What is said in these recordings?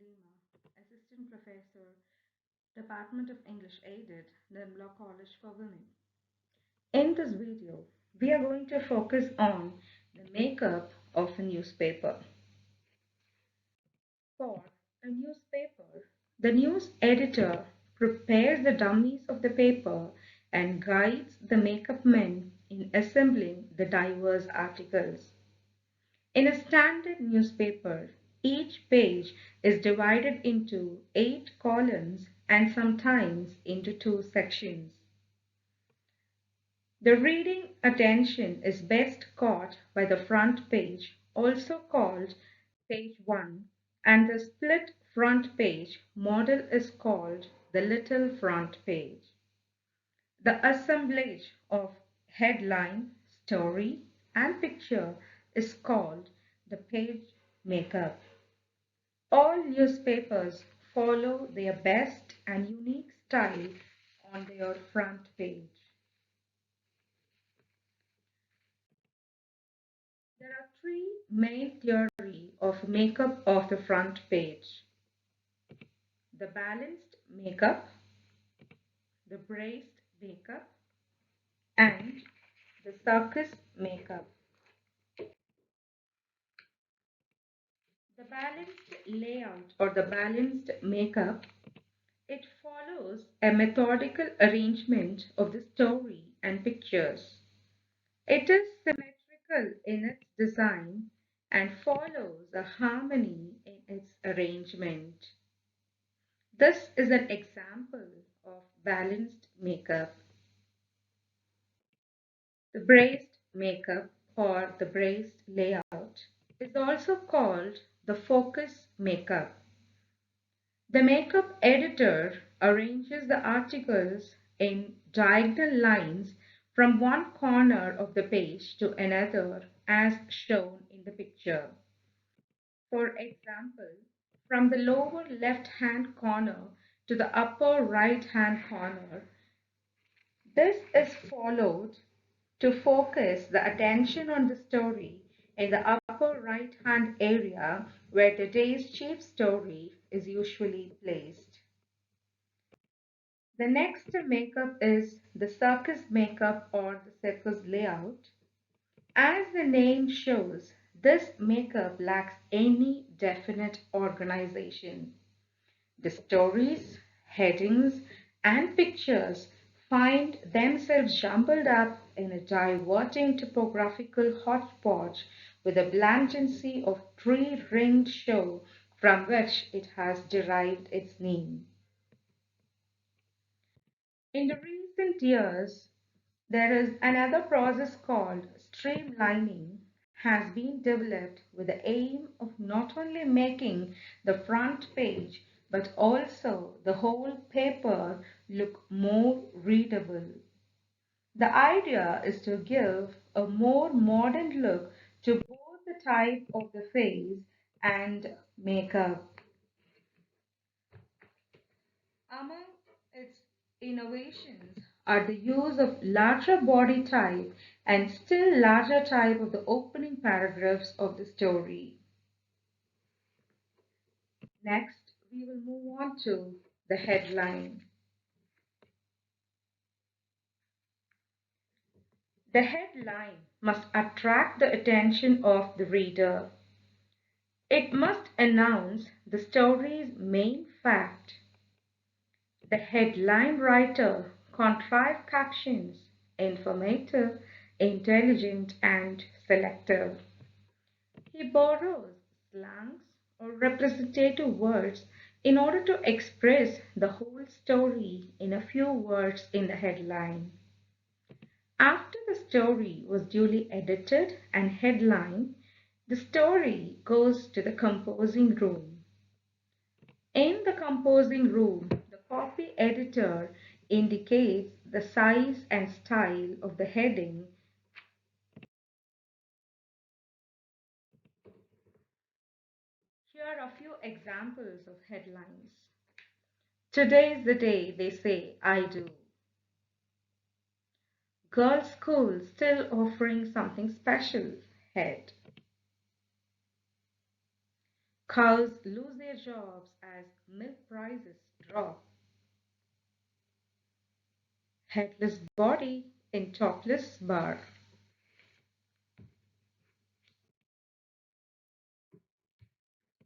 Leema, Assistant Professor, Department of English Aided, Nirmala College for Women. In this video, we are going to focus on the makeup of a newspaper. For a newspaper, the news editor prepares the dummies of the paper and guides the makeup men in assembling the diverse articles. In a standard newspaper, each page is divided into 8 columns and sometimes into 2 sections. The reading attention is best caught by the front page, also called page 1, and the split front page model is called the little front page. The assemblage of headline, story, and picture is called the page makeup. All newspapers follow their best and unique style on their front page. There are three main theories of makeup of the front page: the balanced makeup, the braced makeup, and the circus makeup. The balanced layout or the balanced makeup, it follows a methodical arrangement of the story and pictures. It is symmetrical in its design and follows a harmony in its arrangement. This is an example of balanced makeup. The braced makeup or the braced layout is also called the focus makeup. The makeup editor arranges the articles in diagonal lines from one corner of the page to another as shown in the picture. For example, from the lower left-hand corner to the upper right-hand corner, this is followed to focus the attention on the story in the upper right-hand area where the day's chief story is usually placed. The next makeup is the circus makeup or the circus layout. As the name shows, this makeup lacks any definite organization. The stories, headings, and pictures find themselves jumbled up in a diverting topographical hodgepodge with a blangency of tree-ringed show from which it has derived its name. In the recent years, there is another process called streamlining has been developed with the aim of not only making the front page but also the whole paper look more readable. The idea is to give a more modern look to both the type of the face and makeup. Among its innovations are the use of larger body type and still larger type of the opening paragraphs of the story. Next, we will move on to the headline. The headline must attract the attention of the reader. It must announce the story's main fact. The headline writer contrives captions, informative, intelligent, and selective. He borrows slangs or representative words in order to express the whole story in a few words in the headline. After the story was duly edited and headlined, the story goes to the composing room. In the composing room, the copy editor indicates the size and style of the heading. Here are a few examples of headlines. Today's the day they say I do. Girls' school still offering something special. Head. Cows lose their jobs as milk prices drop. Headless body in topless bar.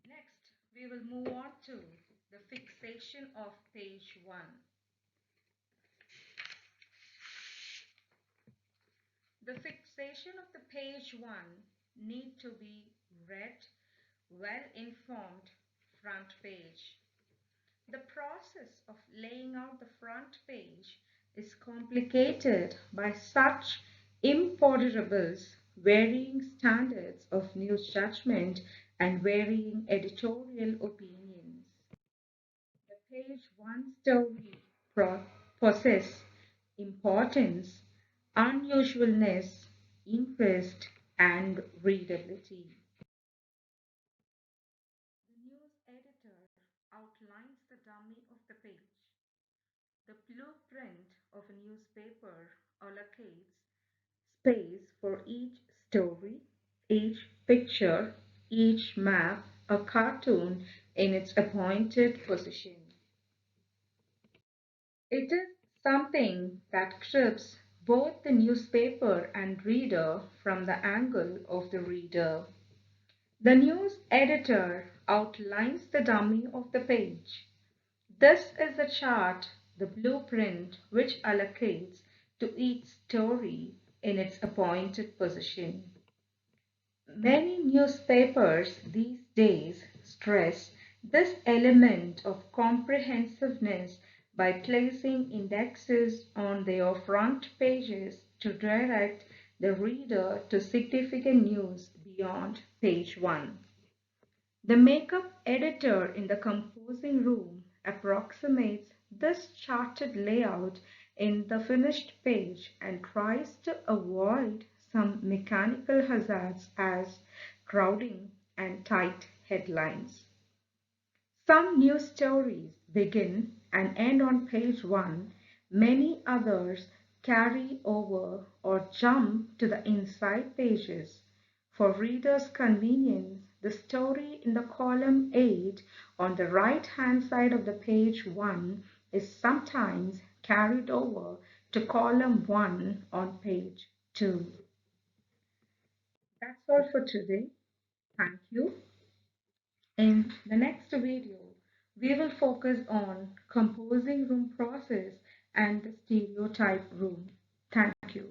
Next, we will move on to the fixation of page 1. The fixation of the page 1 need to be read, well-informed front page. The process of laying out the front page is complicated by such imponderables, varying standards of news judgment, and varying editorial opinions. The page 1 story possesses importance, unusualness, interest, and readability. The news editor outlines the dummy of the page. The blueprint of a newspaper allocates space for each story, each picture, each map, a cartoon in its appointed position. It is something that grips both the newspaper and reader from the angle of the reader. The news editor outlines the dummy of the page. This is the chart, the blueprint, which allocates to each story in its appointed position. Many newspapers these days stress this element of comprehensiveness by placing indexes on their front pages to direct the reader to significant news beyond page 1. The makeup editor in the composing room approximates this charted layout in the finished page and tries to avoid some mechanical hazards as crowding and tight headlines. Some news stories begin and end on page 1, many others carry over or jump to the inside pages. For readers' convenience, the story in the column 8 on the right-hand side of the page 1 is sometimes carried over to column 1 on page 2. That's all for today. Thank you. In the next video, we will focus on composing room process and the stereotype room. Thank you.